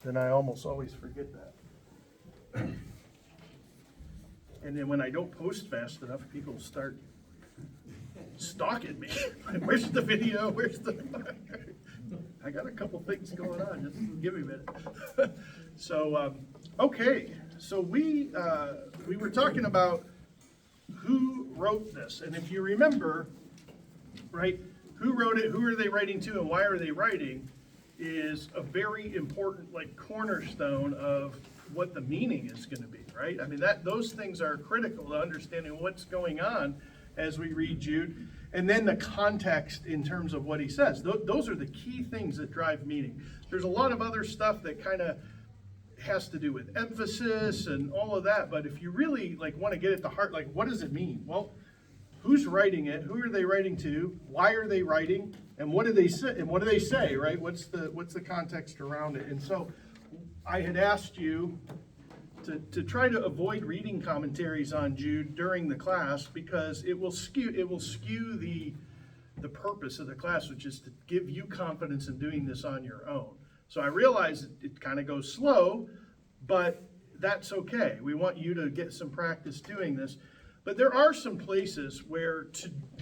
then I almost always forget that. And then when I don't post fast enough, people start stalking me. Where's the video? Where's the... I got a couple things going on. Just give me a minute. So, okay. So we were talking about who wrote this. And if you remember, right, who wrote it, who are they writing to, and why are they writing, is a very important, like, cornerstone of what the meaning is going to be, right? I mean, those things are critical to understanding what's going on as we read Jude, and then the context in terms of what he says. Those are the key things that drive meaning. There's a lot of other stuff that kind of has to do with emphasis and all of that, but if you really want to get at the heart, what does it mean? Well, who's writing it? Who are they writing to? Why are they writing? And what do they say? And what do they say? Right? What's the context around it? And so, I had asked you to try to avoid reading commentaries on Jude during the class because it will skew the purpose of the class, which is to give you confidence in doing this on your own. So I realize it kind of goes slow, but that's okay. We want you to get some practice doing this. But there are some places where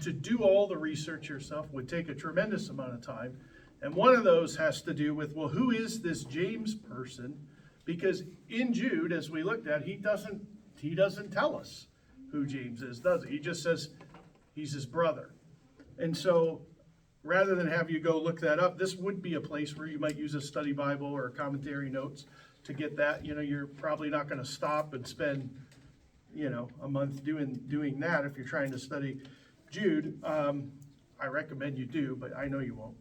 to do all the research yourself would take a tremendous amount of time. And one of those has to do with, well, who is this James person? Because in Jude, as we looked at, he doesn't tell us who James is, does he? He just says he's his brother. And so rather than have you go look that up, this would be a place where you might use a study Bible or commentary notes to get that. You know, you're probably not going to stop and spend, a month doing that if you're trying to study Jude. I recommend you do, but I know you won't.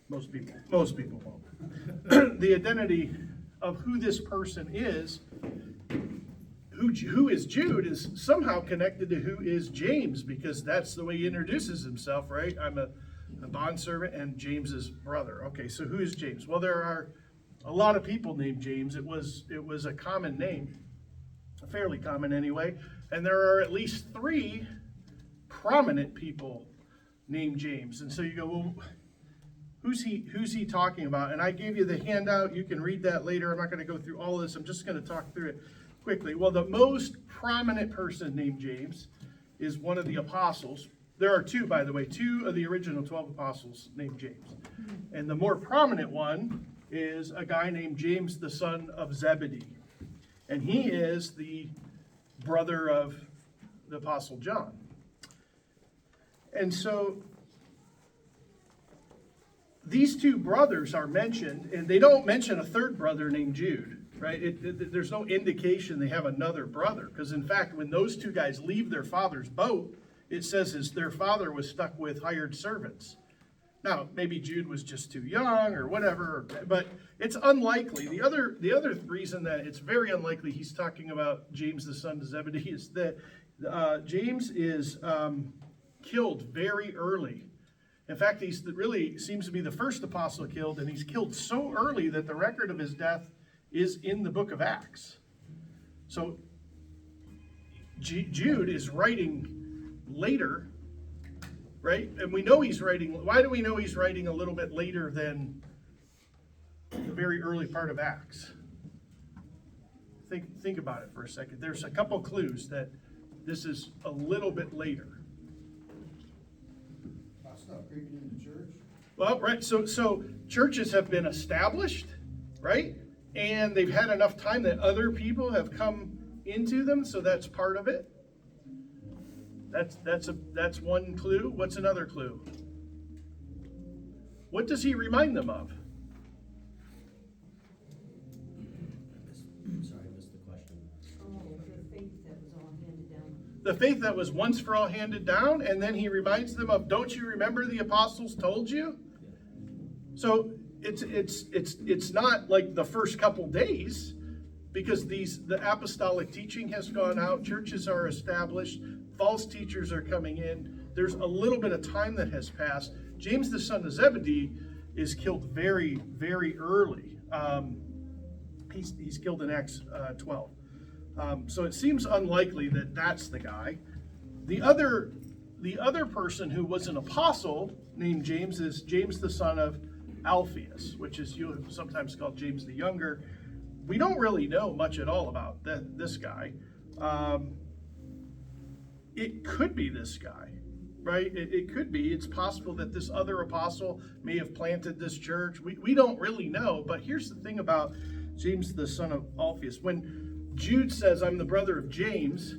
Most people won't. The identity of who this person is, who is Jude, is somehow connected to who is James, because that's the way he introduces himself, right? I'm a bondservant and James's brother. Okay, so who is James? Well, there are a lot of people named James. It was a common name, fairly common anyway, and there are at least 3 prominent people named James. And so you go, well, who's he talking about? And I gave you the handout. You can read that later. I'm not going to go through all of this. I'm just going to talk through it quickly. Well, the most prominent person named James is one of the apostles. There are 2, by the way, 2 of the original 12 apostles named James. And the more prominent one is a guy named James, the son of Zebedee. And he is the brother of the apostle John. And so these 2 brothers are mentioned, and they don't mention a third brother named Jude, right? There's no indication they have another brother, because in fact, when those 2 guys leave their father's boat, it says their father was stuck with hired servants. Now, maybe Jude was just too young or whatever, but it's unlikely. The other reason that it's very unlikely he's talking about James, the son of Zebedee, is that James is killed very early. In fact, he really seems to be the first apostle killed, and he's killed so early that the record of his death is in the book of Acts. So Jude is writing later, right? And we know he's writing. Why do we know he's writing a little bit later than the very early part of Acts? Think about it for a second. There's a couple clues that this is a little bit later. Stop creeping into church. Well, right, so churches have been established, right? And they've had enough time that other people have come into them, so that's part of it. That's one clue. What's another clue? What does he remind them of? Sorry, I missed the question. Oh, the faith that was all handed down. The faith that was once for all handed down, and then he reminds them of, don't you remember the apostles told you? So it's not like the first couple days, because the apostolic teaching has gone out, churches are established, false teachers are coming in. There's a little bit of time that has passed. James, the son of Zebedee, is killed very, very early. He's killed in Acts 12. So it seems unlikely that that's the guy. The other person who was an apostle named James is James the son of Alphaeus, which is sometimes called James the Younger. we don't really know much at all about this guy. It could be this guy, right? It could be. It's possible that this other apostle may have planted this church. We don't really know, but here's the thing about James, the son of Alphaeus. When Jude says, I'm the brother of James,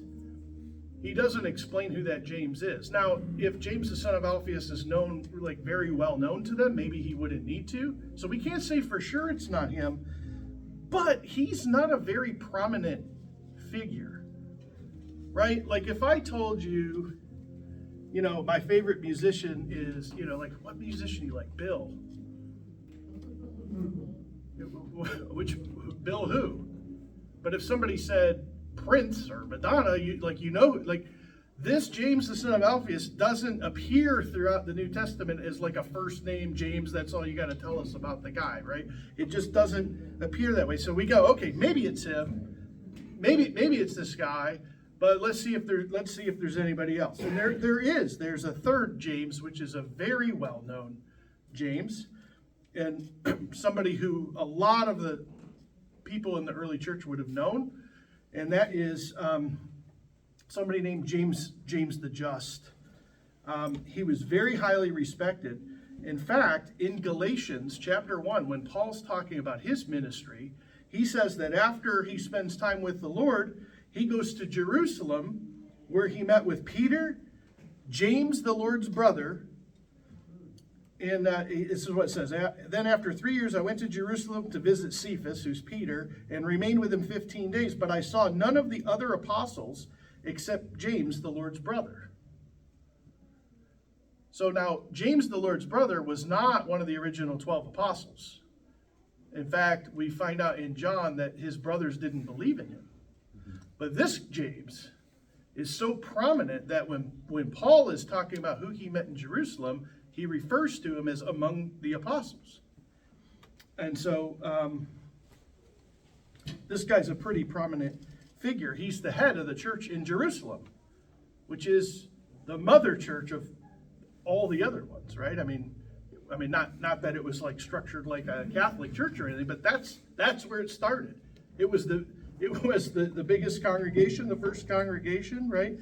he doesn't explain who that James is. Now, if James, the son of Alphaeus, is known, like very well known to them, maybe he wouldn't need to. So we can't say for sure it's not him, but he's not a very prominent figure, right? Like if I told you, my favorite musician is, like what musician you like? Bill. Which Bill who? But if somebody said Prince or Madonna, this James the son of Alphaeus doesn't appear throughout the New Testament as like a first name James. That's all you got to tell us about the guy, right? It just doesn't appear that way. So we go, okay, maybe it's him, maybe it's this guy, but let's see if there's anybody else. And there's a third James, which is a very well known James, and somebody who a lot of the people in the early church would have known, and that is somebody named James the Just. He was very highly respected. In fact, in Galatians chapter 1, when Paul's talking about his ministry, he says that after he spends time with the Lord, he goes to Jerusalem, where he met with Peter, James, the Lord's brother. And this is what it says. Then after 3 years, I went to Jerusalem to visit Cephas, who's Peter, and remained with him 15 days. But I saw none of the other apostles except James, the Lord's brother. So now, James, the Lord's brother, was not one of the original 12 apostles. In fact, we find out in John that his brothers didn't believe in him. But this James is so prominent that when Paul is talking about who he met in Jerusalem, he refers to him as among the apostles. And so this guy's a pretty prominent figure. He's the head of the church in Jerusalem, which is the mother church of all the other ones, right? I mean, not that it was like structured like a Catholic church or anything, but that's where it started. It was the biggest congregation, the first congregation, right?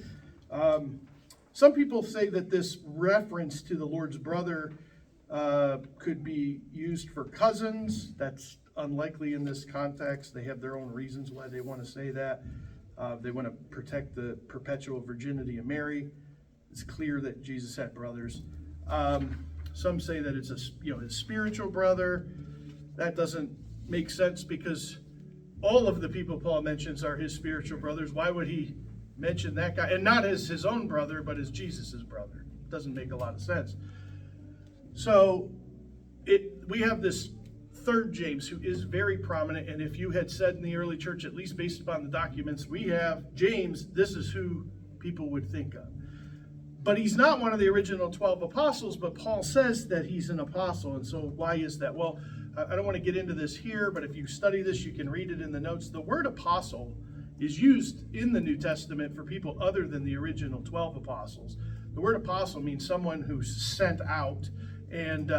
Some people say that this reference to the Lord's brother could be used for cousins. That's unlikely in this context. They have their own reasons why they want to say that. They want to protect the perpetual virginity of Mary. It's clear that Jesus had brothers. Some say that it's his spiritual brother. That doesn't make sense because all of the people Paul mentions are his spiritual brothers. Why would he mention that guy? And not as his own brother, but as Jesus's brother. Doesn't make a lot of sense. So we have this third James who is very prominent. And if you had said in the early church, at least based upon the documents we have, James, this is who people would think of. But he's not one of the original 12 apostles, but Paul says that he's an apostle. And so why is that? Well, I don't want to get into this here, but if you study this, you can read it in the notes. The word apostle is used in the New Testament for people other than the original 12 apostles. The word apostle means someone who's sent out, and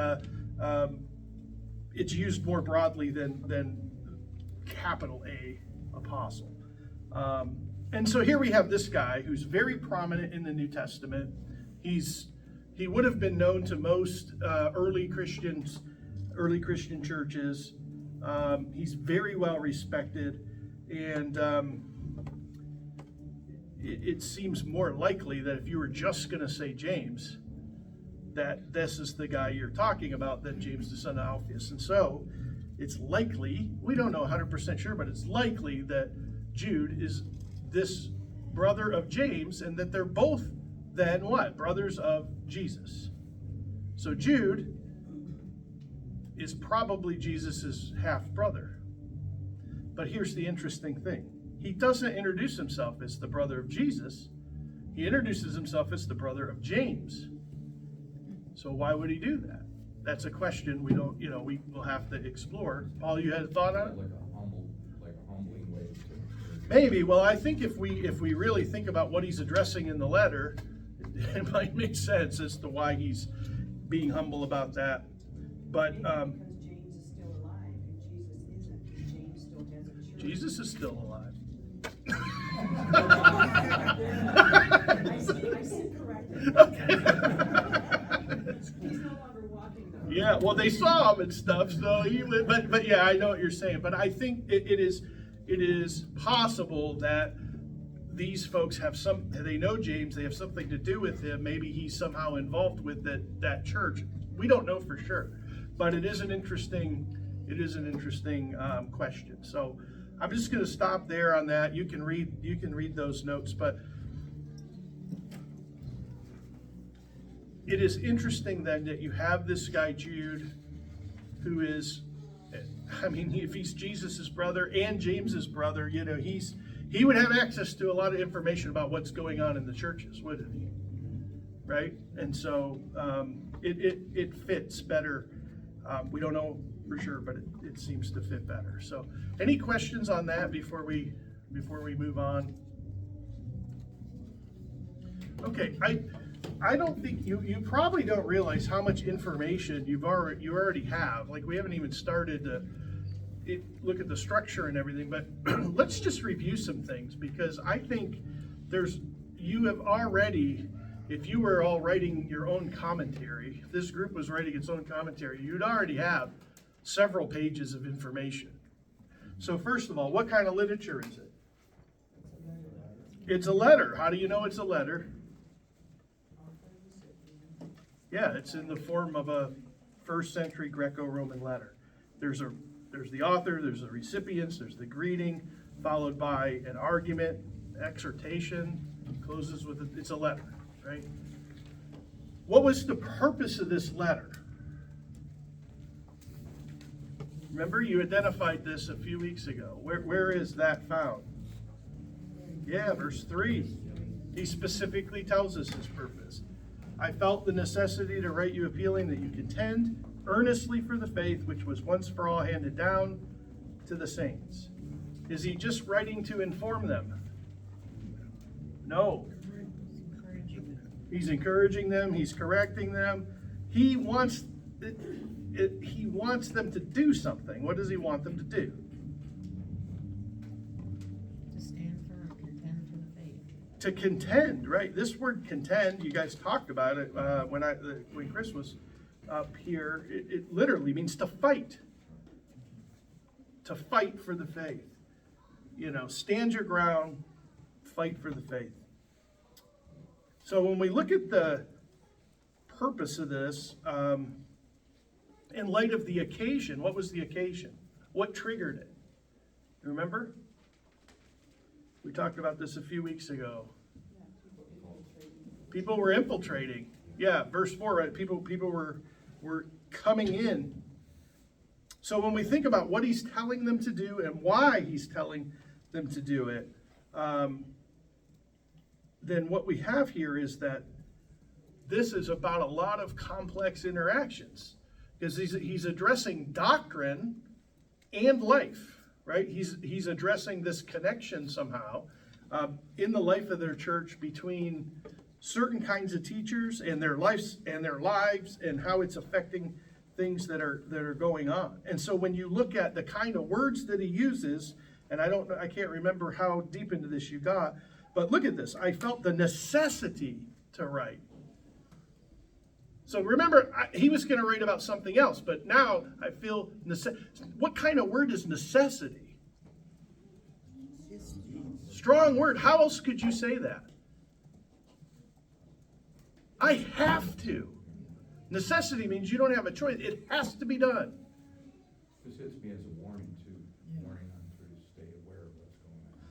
it's used more broadly than capital A, apostle. And so here we have this guy who's very prominent in the New Testament. He would have been known to most early Christian churches. He's very well respected, and it seems more likely that if you were just going to say James, that this is the guy you're talking about than James the son of Alphaeus. And so it's likely, we don't know 100% sure, but it's likely that Jude is this brother of James, and that they're both then what? Brothers of Jesus. So Jude is probably Jesus's half-brother. But here's the interesting thing. He doesn't introduce himself as the brother of Jesus. He introduces himself as the brother of James. So why would he do that? That's a question we don't, we will have to explore. Paul, you had a thought on it? Like a humbling way to. Maybe. Well, I think if we really think about what he's addressing in the letter, it might make sense as to why he's being humble about that. But Because James is still alive and Jesus isn't. James still has a Jesus is still alive. I sit corrected. He's no longer walking though. Yeah, well, they saw him and stuff, so he would, but yeah, I know what you're saying. But I think it is possible that these folks they know James, they have something to do with him. Maybe he's somehow involved with that church. We don't know for sure, but it is an interesting question. So I'm just going to stop there on that. You can read those notes, but it is interesting then that you have this guy Jude, who is, I mean, if he's Jesus's brother and James's brother, you know, he would have access to a lot of information about what's going on in the churches, wouldn't he? Right? And so it fits better. We don't know for sure, but it seems to fit better. So, any questions on that before we move on? Okay, I don't think you probably don't realize how much information you already have. Like, we haven't even started to look at the structure and everything, but let's just review some things, because I think you have already, if you were all writing your own commentary, if this group was writing its own commentary, you'd already have several pages of information. So first of all, what kind of literature is it? It's a letter. How do you know it's a letter? Yeah, it's in the form of a first century Greco-Roman letter. There's the author, there's the recipients, there's the greeting, followed by an argument, exhortation, closes with it's a letter, right? What was the purpose of this letter? Remember, you identified this a few weeks ago. Where is that found? Yeah, verse 3. He specifically tells us his purpose. I felt the necessity to write you appealing that you contend earnestly for the faith which was once for all handed down to the saints. Is he just writing to inform them? No. He's encouraging them. He's correcting them. He wants them to do something. What does he want them to do? To stand firm, contend for the faith. To contend, right? This word contend, you guys talked about it when Chris was up here. It literally means to fight. To fight for the faith. You know, stand your ground, fight for the faith. So when we look at the purpose of this, in light of the occasion, what was the occasion? What triggered it? Remember? We talked about this a few weeks ago. People were infiltrating. Yeah, verse 4, right? People were coming in. So when we think about what he's telling them to do and why he's telling them to do it, then what we have here is that this is about a lot of complex interactions, because he's addressing doctrine and life, right? He's addressing this connection somehow in the life of their church between certain kinds of teachers and their lives and how it's affecting things that are going on. And so when you look at the kind of words that he uses, and I can't remember how deep into this you got, but look at this. I felt the necessity to write. So remember, he was going to write about something else, but now I feel what kind of word is necessity? Strong word. How else could you say that? I have to. Necessity means you don't have a choice. It has to be done. This hits me as a warning too, warning on to stay aware of what's going on.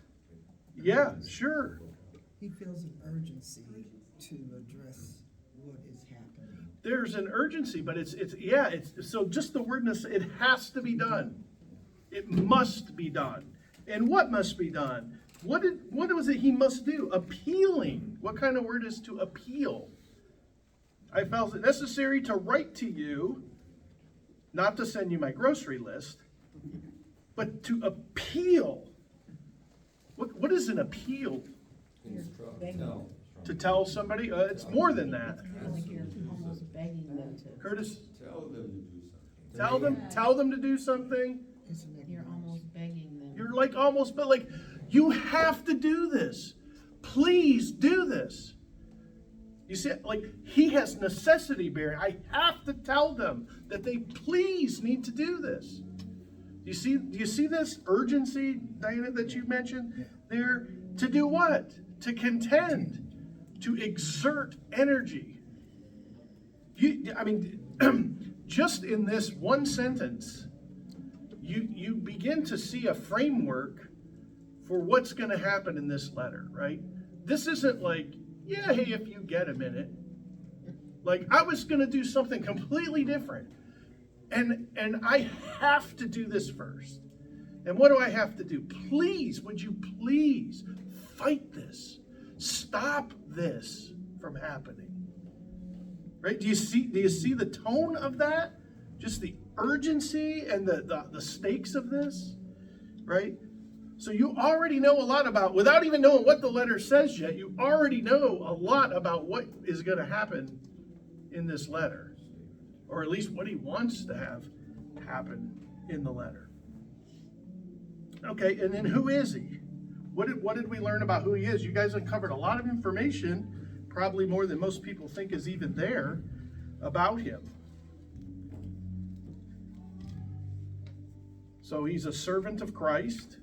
Yeah, sure. He feels an urgency to address what is happening. There's an urgency, but it's so just the word it has to be done. It must be done. And what must be done? What was it he must do? Appealing. What kind of word is to appeal? I felt it necessary to write to you, not to send you my grocery list, but to appeal. What is an appeal? No. To tell somebody? It's more than that. Like you're almost begging them to. Curtis, Tell them to do something. tell them to do something. Isn't that You're almost begging them. You're like almost, but like, you have to do this. Please do this. You see, like, he has necessity bearing. I have to tell them that they please need to do this. Do you see this urgency, Diana, that you mentioned there? To do what? To contend, to exert energy. Just in this one sentence, you begin to see a framework for what's going to happen in this letter, right? This isn't like, yeah, hey, if you get a minute. Like, I was going to do something completely different. And I have to do this first. And what do I have to do? Please, would you please fight this? Stop this from happening. Right? Do you see the tone of that? Just the urgency and the stakes of this? Right? So you already know a lot about, without even knowing what the letter says yet, you already know a lot about what is going to happen in this letter. Or at least what he wants to have happen in the letter. Okay, and then who is he? What did we learn about who he is? You guys uncovered a lot of information, probably more than most people think is even there, about him. So he's a servant of Christ,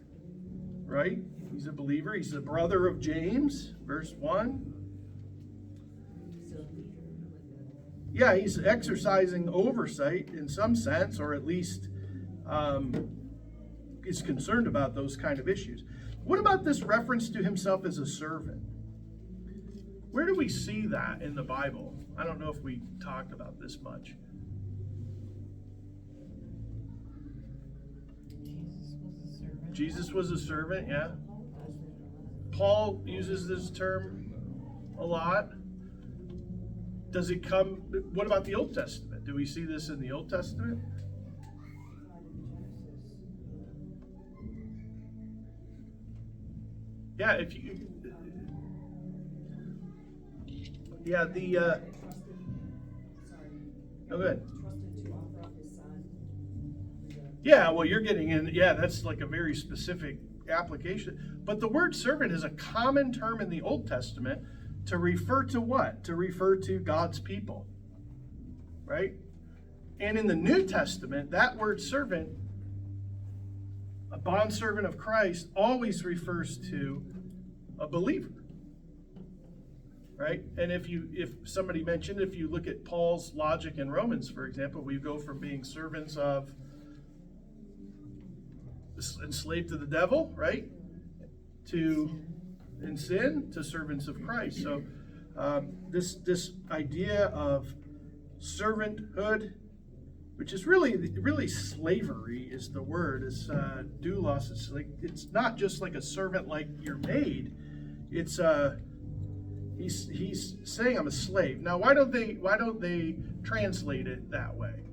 right? He's a believer. He's the brother of James, verse 1. Yeah, he's exercising oversight in some sense, or at least is concerned about those kind of issues. What about this reference to himself as a servant? Where do we see that in the Bible? I don't know if we talked about this much. Jesus was a servant, yeah. Paul uses this term a lot. Does it come, what about the Old Testament? Do we see this in the Old Testament? Yeah, go ahead. Trusted to offer up his son. Yeah, well, you're getting in, yeah, that's like a very specific application. But the word servant is a common term in the Old Testament to refer to what? To refer to God's people, right? And in the New Testament, that word servant, a bondservant of Christ, always refers to a believer, right? And if somebody mentioned, if you look at Paul's logic in Romans, for example, we go from being servants of, enslaved to the devil, right? In sin, to servants of Christ. So this idea of servanthood, which is really slavery is the word, is doulos. It's not just like a servant like your maid. It's he's saying I'm a slave. Now why don't they translate it that way,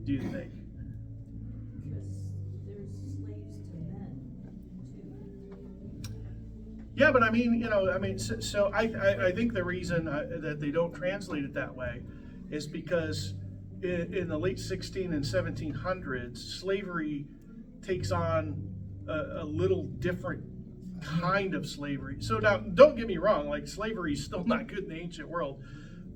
do you think? Because there's slaves to men too. Yeah, but I mean, so I think the reason that they don't translate it that way is because in the late 16 and 1700s, slavery takes on a little different kind of slavery. So now, don't get me wrong, like slavery is still not good in the ancient world,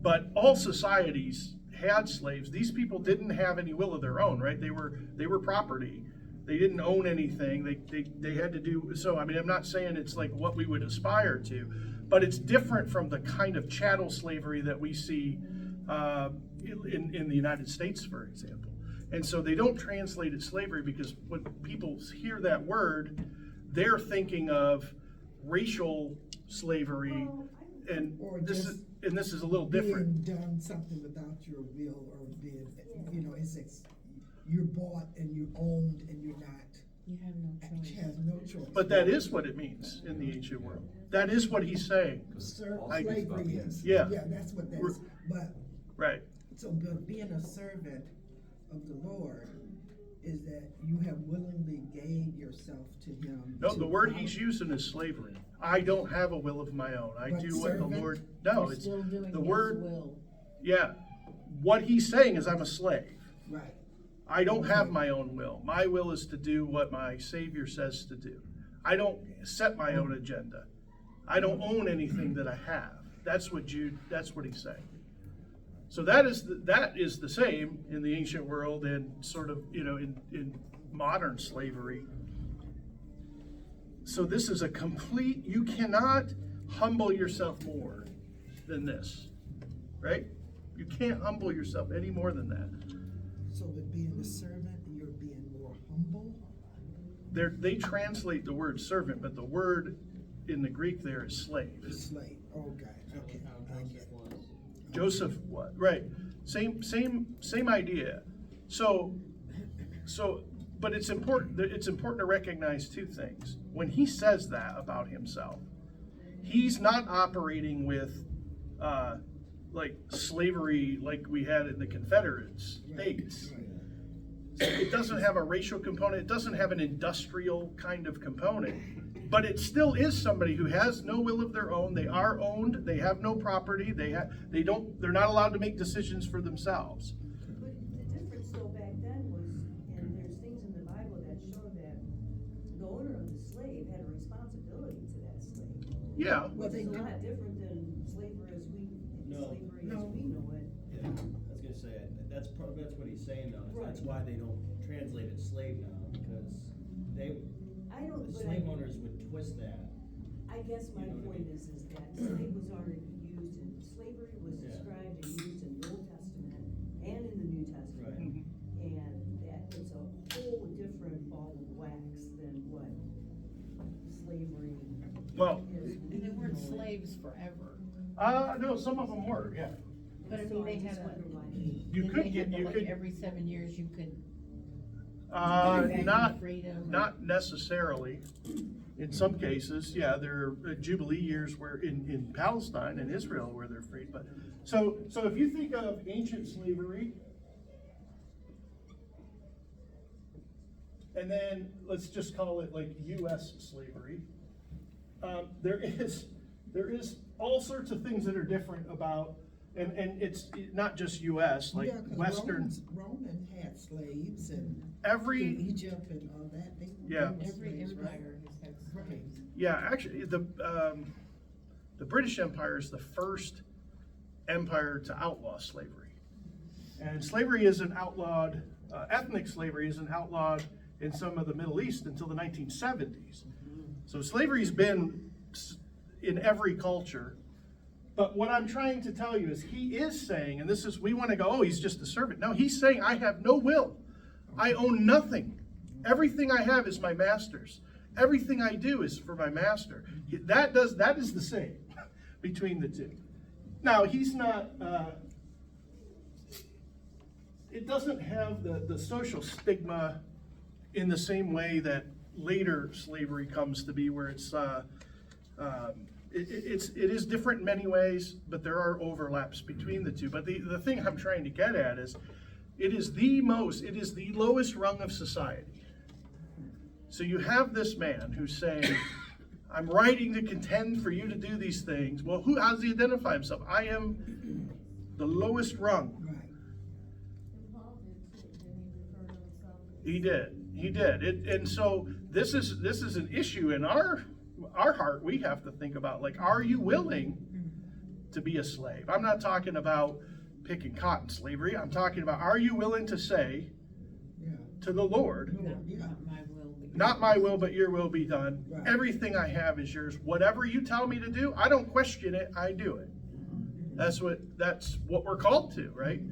but all societies had slaves. These people didn't have any will of their own, right? They were property. They didn't own anything. They had to do, so I mean, I'm not saying it's like what we would aspire to, but it's different from the kind of chattel slavery that we see in the United States, for example. And so they don't translate it slavery because when people hear that word, they're thinking of racial slavery, and this is a little different. Being done something without your will, or being, you're bought and you're owned and you're not. You have no choice. You have no choice. But that is what it means in the ancient world. That is what he's saying. Slavery is. Yeah. Yeah, that's what that is. But Right. so being a servant of the Lord is that you have willingly gave yourself to him. No, the word he's using is slavery. I don't have a will of my own. I But do what the servant? Lord. No, You're it's still doing the his word. will. Yeah. What he's saying is I'm a slave. Right. I don't have my own will. My will is to do what my Savior says to do. I don't set my own agenda. I don't own anything that I have. That's what he's saying. So that is the same in the ancient world and sort of, in modern slavery. So this is a complete, you cannot humble yourself more than this, right? You can't humble yourself any more than that. So with being a servant, you're being more humble? They translate the word servant, but the word in the Greek there is slave. Slave, okay, I get it. Joseph, what? Right. Same idea. So, but it's important to recognize two things. When he says that about himself, he's not operating with like slavery like we had in the Confederate States. It doesn't have a racial component. It doesn't have an industrial kind of component. But it still is somebody who has no will of their own. They are owned. They have no property. They're not allowed to make decisions for themselves. But the difference though back then was, and there's things in the Bible that show that the owner of the slave had a responsibility to that slave. Yeah. Which is a lot different than slavery as we know it. Yeah, I was gonna say, that's what he's saying though, is that's Right. why they don't translate it slave now, because the slave owners would twist that. I guess my You know what I point mean? is that slave was already used in, slavery was Yeah. described and used in the Old Testament and in the New Testament. Mhm. And that is a whole different ball of wax than what slavery Well, is. And they weren't slaves forever. no, some of them were, yeah. But I mean, they had You then could they get, had to, you like, could, every 7 years you could. not Freedom. Not necessarily. In some cases, yeah, there are Jubilee years where in Palestine and Israel where they're freed. But so if you think of ancient slavery, and then let's just call it like U.S. slavery, there is all sorts of things that are different about, and it's not just U.S. like Yeah, 'cause Western. Roman had slaves and Every Egypt and all that. They Yeah. were Every slaves, right? empire has had Right. slaves. Yeah, actually, the British Empire is the first empire to outlaw slavery, and slavery isn't outlawed. Ethnic slavery isn't outlawed in some of the Middle East until the 1970s. So slavery's been in every culture. But what I'm trying to tell you is he is saying, and this is, we want to go, oh, he's just a servant. No, he's saying, I have no will. I own nothing. Everything I have is my master's. Everything I do is for my master. That is the same between the two. Now, he's not, it doesn't have the social stigma in the same way that later slavery comes to be, where it is different in many ways, but there are overlaps between the two. But the thing I'm trying to get at is, it is the lowest rung of society. So you have this man who's saying, I'm writing to contend for you to do these things. Well, how does he identify himself? I am the lowest rung. Right. And Paul did too, didn't he refer to himself? He did. And so this is an issue in our heart. We have to think about, like, are you willing to be a slave? I'm not talking about picking cotton slavery. I'm talking about, are you willing to say Yeah. to the Lord, Yeah. Not my will, but your not my will, but your will be done. Right. Everything I have is yours. Whatever you tell me to do, I don't question it, I do it. That's what we're called to, right?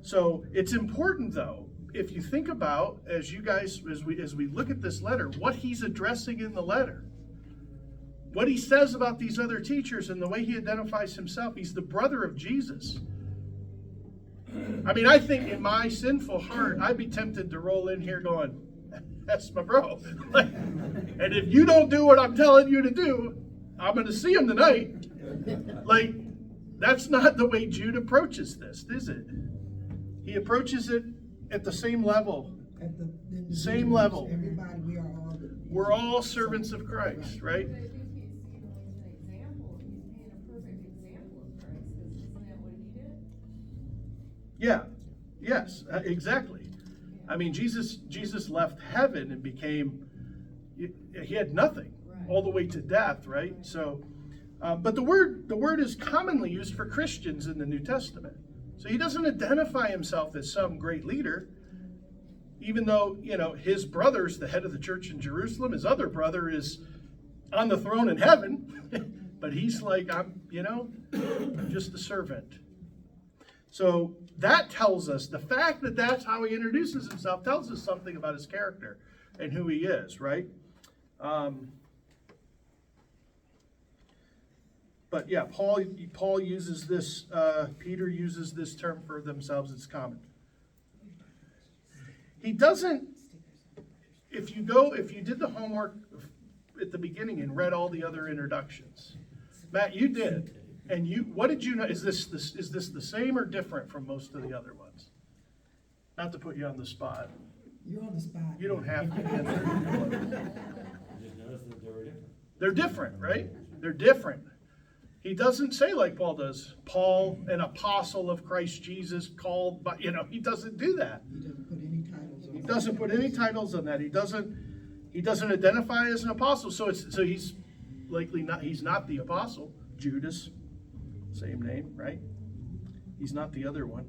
So it's important, though, if you think about, as we look at this letter, what he's addressing in the letter. What he says about these other teachers and the way he identifies himself. He's the brother of Jesus. I mean, I think in my sinful heart, I'd be tempted to roll in here going, that's my bro. And if you don't do what I'm telling you to do, I'm going to see him tonight. Like, that's not the way Jude approaches this, is it? He approaches it at the same level. At the Same level. Everybody, we are all. We're all servants of Christ, right? But I think he's, he's an example, he's being a perfect example of Christ, because isn't that what he did? Yeah. Yes, exactly. I mean, Jesus left heaven and became, he had nothing Right. all the way to death, right? So, but the word is commonly used for Christians in the New Testament. So he doesn't identify himself as some great leader, even though, his brother's the head of the church in Jerusalem. His other brother is on the throne in heaven, but he's like, I'm just a servant. So that tells us, the fact that that's how he introduces himself tells us something about his character and who he is, right? But yeah, Paul uses this, Peter uses this term for themselves, it's common. He doesn't, if you did the homework at the beginning and read all the other introductions, Matt, you did, and what did you know? Is this the same or different from most of the other ones? Not to put you on the spot. You're on the spot. You don't have to answer. I just noticed that they were different. They're different, right? They're different. He doesn't say like Paul does, Paul, an apostle of Christ Jesus, called by, he doesn't do that. He doesn't put any titles on. He doesn't put any titles on that. He doesn't identify as an apostle. So he's likely not, he's not the apostle. Judas, same name, right? He's not the other one.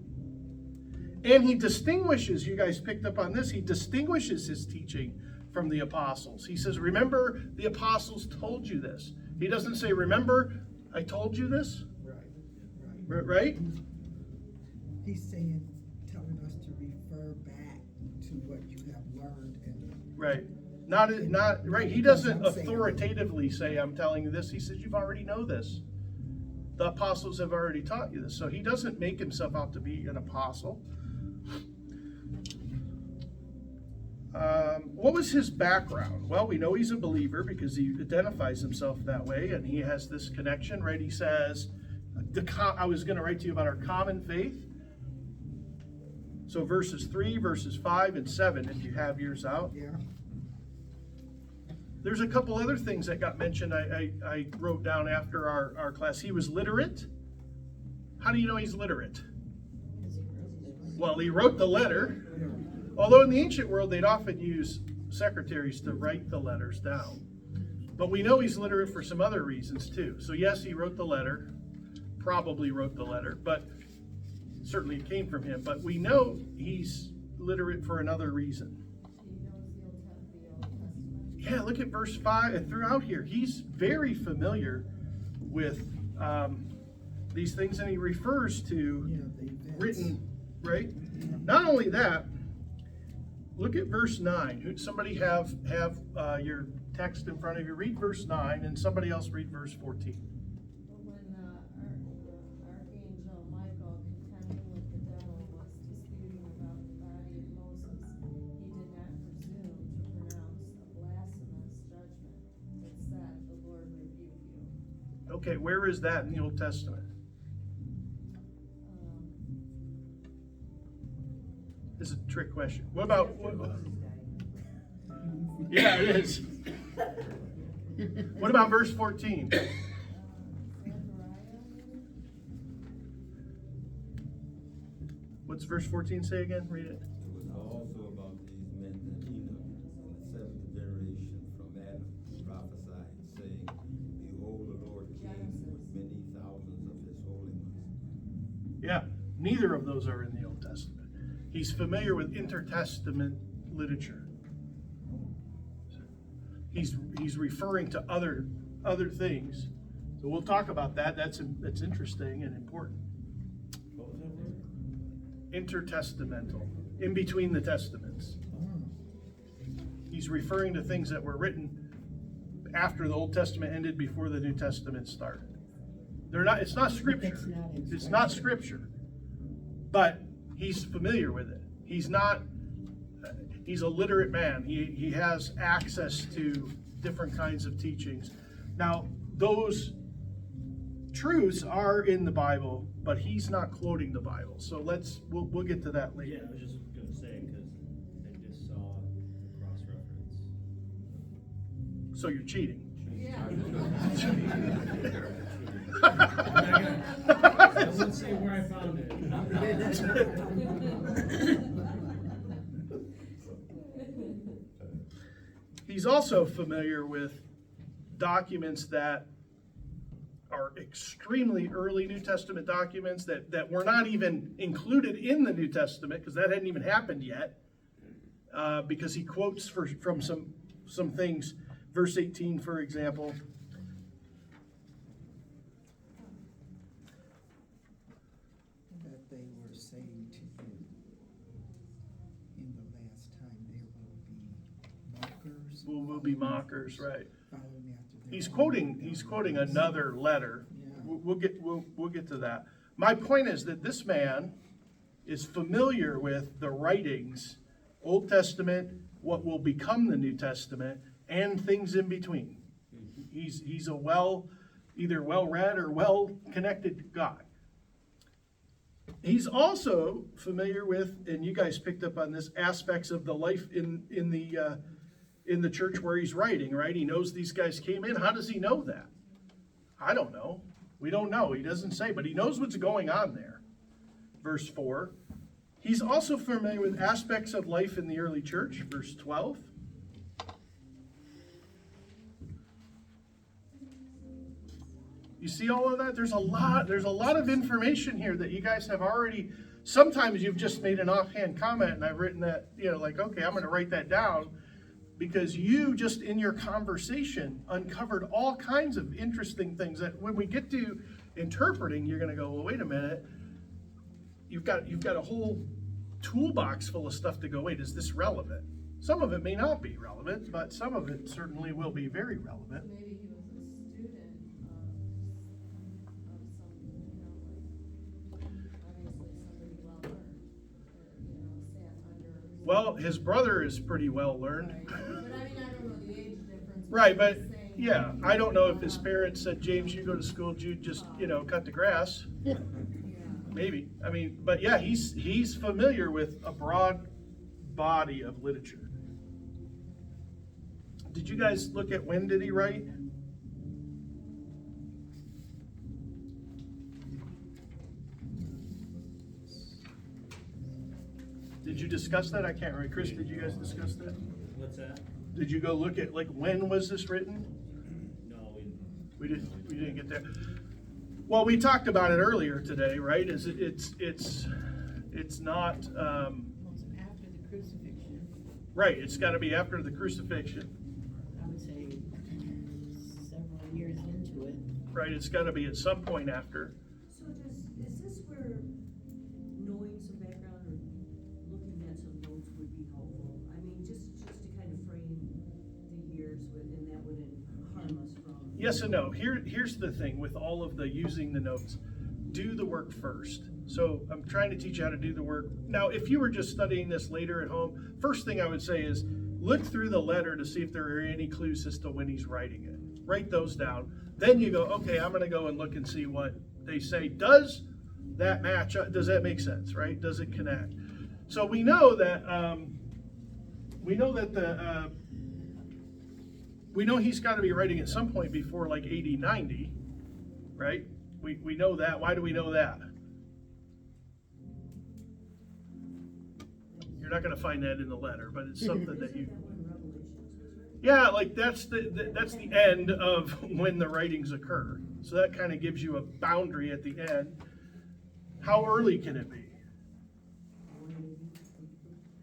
And he distinguishes, you guys picked up on this, he distinguishes his teaching from the apostles. He says, remember, the apostles told you this. He doesn't say, remember, I told you this. Right? He's saying, telling us to refer back to what you have learned and. Right. Not right. He doesn't authoritatively say, I'm telling you this. He says, you've already know this. The apostles have already taught you this. So he doesn't make himself out to be an apostle. What was his background? Well, we know he's a believer because he identifies himself that way, and he has this connection, right? He says, I was going to write to you about our common faith. So verses 3, verses 5, and 7, if you have yours out. Yeah. There's a couple other things that got mentioned I wrote down after our class. He was literate. How do you know he's literate? Well, he wrote the letter. Although in the ancient world, they'd often use secretaries to write the letters down. But we know he's literate for some other reasons too. So yes, he wrote the letter, probably wrote the letter, but certainly it came from him. But we know he's literate for another reason. He knows the Old Testament. Yeah, look at verse 5 and throughout here. He's very familiar with these things, and he refers to The events. written, right? Not only that, look at verse 9. Somebody have your text in front of you. Read verse 9, and somebody else read verse 14. But when the archangel Michael, contending with the devil, was disputing about the body of Moses, he did not presume to pronounce a blasphemous judgment, but said, "The Lord rebuke you." Okay, where is that in the Old Testament? This is a trick question. What about? Yeah, it is. What about verse 14? Zechariah? What's verse 14 say again? Read it. It was also about these men that Enoch, in the seventh generation from Adam, prophesied, saying, "Behold, the Lord came with many thousands of his holy ones." Yeah, neither of those are in the Old Testament. He's familiar with intertestament literature. He's referring to other things. So we'll talk about that. That's interesting and important. What was that word? Intertestamental, in between the testaments. He's referring to things that were written after the Old Testament ended, before the New Testament started. It's not scripture. It's not scripture. But he's familiar with it. He's a literate man. He has access to different kinds of teachings. Now, those truths are in the Bible, but he's not quoting the Bible. So we'll get to that Yeah, later. I was just gonna say, because I just saw the cross-reference. So you're cheating. Yeah. I won't say where I found it. He's also familiar with documents that are extremely early New Testament documents that were not even included in the New Testament, because that hadn't even happened yet, because he quotes from some things. Verse 18, for example. That they were saying to you, in the last time there will be mockers. Right? Following after their He's own quoting another letter. Yeah. We'll get to that. My point is that this man is familiar with the writings, Old Testament, what will become the New Testament, and things in between. He's a either well-read or well-connected guy. He's also familiar with, and you guys picked up on this, aspects of the life in the church where he's writing, right? He knows these guys came in. How does he know that? I don't know. We don't know. He doesn't say, but he knows what's going on there. Verse 4. He's also familiar with aspects of life in the early church. Verse 12. You see all of that? There's a lot of information here that you guys have already. Sometimes you've just made an offhand comment, and I've written that, like, okay, I'm going to write that down, because you just in your conversation uncovered all kinds of interesting things that when we get to interpreting, you're going to go, well, wait a minute. You've got a whole toolbox full of stuff to go, wait, is this relevant? Some of it may not be relevant, but some of it certainly will be very relevant. Maybe he was a student of some, obviously somebody well learned, sat under. Well, his brother is pretty well learned. Right. But I mean, I don't know the age difference. Right, but Saying- yeah, I don't know if his parents said, James, you go to school, Jude, just, cut the grass. Yeah. Maybe. I mean, but yeah, he's familiar with a broad body of literature. Did you guys look at when did he write? Did you discuss that? I can't remember. Chris, did you guys discuss that? What's that? Did you go look at, like, when was this written? No, We didn't get there. Well, we talked about it earlier today, right? It's not Well, it's after the crucifixion, right. It's got to be after the crucifixion, I would say several years into it. right? It's got to be at some point after. So is this where knowing some background or looking at some notes would be helpful? I mean, just to kind of frame the years and that wouldn't harm us from. Yes and no. Here's the thing with all of the using the notes. Do the work first. So I'm trying to teach you how to do the work. Now, if you were just studying this later at home, first thing I would say is look through the letter to see if there are any clues as to when he's writing it. Write those down. Then you go, okay, I'm going to go and look and see what they say. Does that match up? Does that make sense, right? Does it connect? So we know that we know he's got to be writing at some point before like 80, 90, right? We know that. Why do we know that? You're not going to find that in the letter, but it's something that you. Isn't that one Revelations was written? Yeah, like that's the end of when the writings occur. So that kind of gives you a boundary at the end. How early can it be?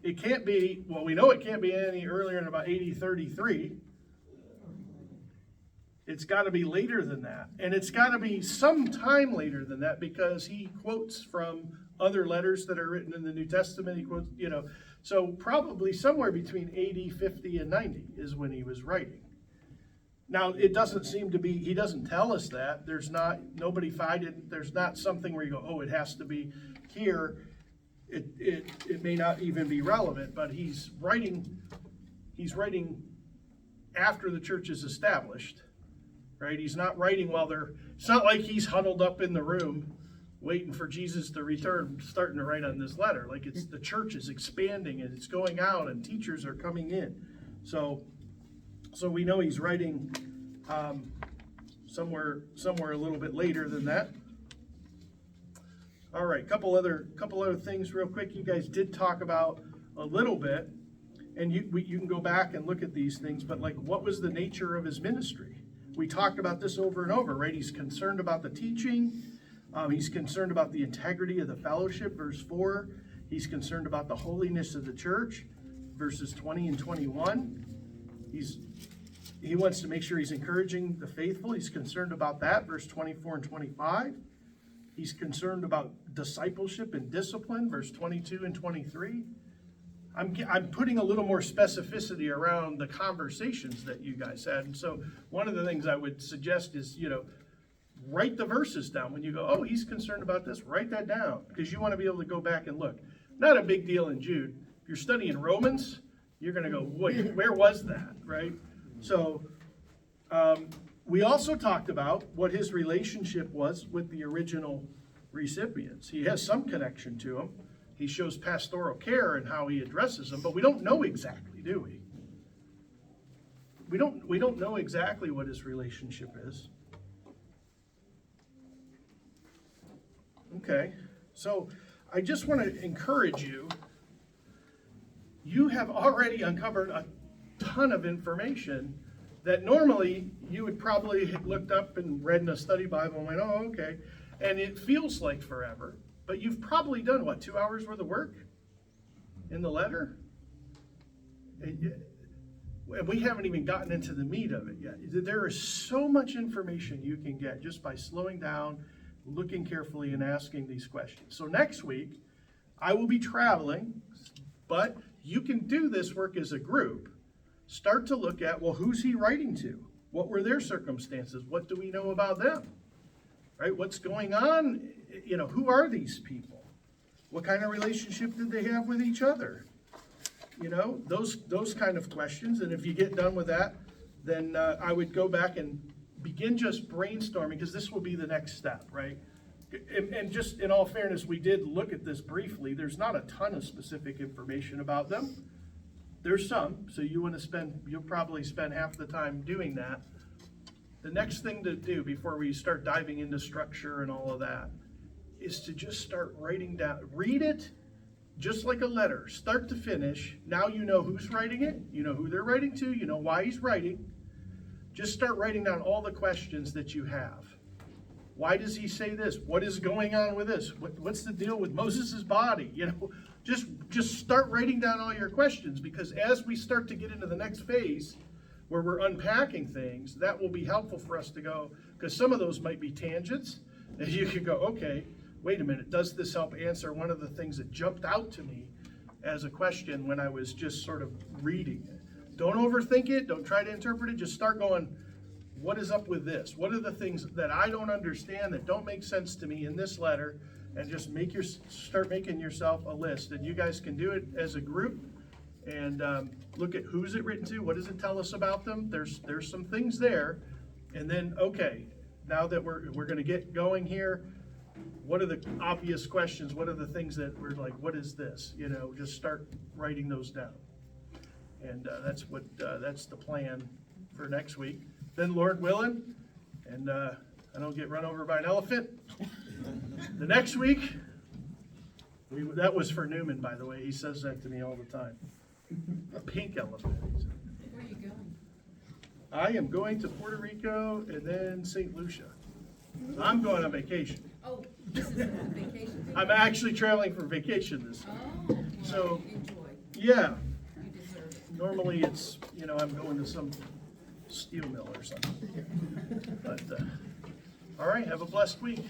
It can't be. Well, we know it can't be any earlier than about 80-33. It's got to be later than that. And it's got to be some time later than that, because he quotes from other letters that are written in the New Testament. He quotes, so probably somewhere between 80, 50, and 90 is when he was writing. Now, it doesn't seem to be, he doesn't tell us that. There's not something where you go, oh, it has to be here. It may not even be relevant, but he's writing after the church is established. Right? He's not writing it's not like he's huddled up in the room waiting for Jesus to return, starting to write on this letter. Like the church is expanding and it's going out and teachers are coming in. So we know he's writing somewhere a little bit later than that. All right, couple other things real quick. You guys did talk about a little bit And you can go back and look at these things, but like, what was the nature of his ministry? We talked about this over and over, right? He's concerned about the teaching. He's concerned about the integrity of the fellowship, verse 4. He's concerned about the holiness of the church, verses 20 and 21. He wants to make sure he's encouraging the faithful. He's concerned about that, verse 24 and 25. He's concerned about discipleship and discipline, verse 22 and 23. I'm putting a little more specificity around the conversations that you guys had. And so one of the things I would suggest is, write the verses down. When you go, oh, he's concerned about this, write that down, because you want to be able to go back and look. Not a big deal in Jude. If you're studying Romans, you're going to go, wait, where was that, right? So we also talked about what his relationship was with the original recipients. He has some connection to them. He shows pastoral care in how he addresses them, but we don't know exactly, do we? We don't know exactly what his relationship is. Okay, so I just want to encourage you. You have already uncovered a ton of information that normally you would probably have looked up and read in a study Bible and went, oh, okay. And it feels like forever, but you've probably done, 2 hours worth of work in the letter? And we haven't even gotten into the meat of it yet. There is so much information you can get just by slowing down, looking carefully, and asking these questions. So next week, I will be traveling, but you can do this work as a group. Start to look at, well, who's he writing to? What were their circumstances? What do we know about them? Right? What's going on? Who are these people? What kind of relationship did they have with each other? Those kind of questions. And if you get done with that, then I would go back and begin just brainstorming, because this will be the next step, right? And just in all fairness, we did look at this briefly. There's not a ton of specific information about them. There's some, so you'll probably spend half the time doing that. The next thing to do before we start diving into structure and all of that is to just start writing down, read it just like a letter, start to finish. Now you know who's writing it, you know who they're writing to, you know why he's writing. Just start writing down all the questions that you have. Why does he say this? What is going on with this? What's the deal with Moses' body? Just start writing down all your questions, because as we start to get into the next phase where we're unpacking things, that will be helpful for us to go, because some of those might be tangents, and you can go, okay, wait a minute, does this help answer one of the things that jumped out to me as a question when I was just sort of reading it? Don't overthink it, don't try to interpret it, just start going, what is up with this? What are the things that I don't understand, that don't make sense to me in this letter? And just start making yourself a list. And you guys can do it as a group and look at who's it written to, what does it tell us about them? There's some things there. And then, okay, now that we're going to get going here, what are the obvious questions? What are the things that we're like, what is this? Just start writing those down. And that's the plan for next week. Then, Lord willing, and I don't get run over by an elephant, the next week, that was for Newman, by the way. He says that to me all the time. A pink elephant. Where are you going? I am going to Puerto Rico and then St. Lucia. I'm going on vacation. Oh, this is a vacation. I'm actually traveling for vacation this week. Oh, well, So, enjoy. yeah. You deserve it. Normally it's, I'm going to some steel mill or something. But, all right, have a blessed week.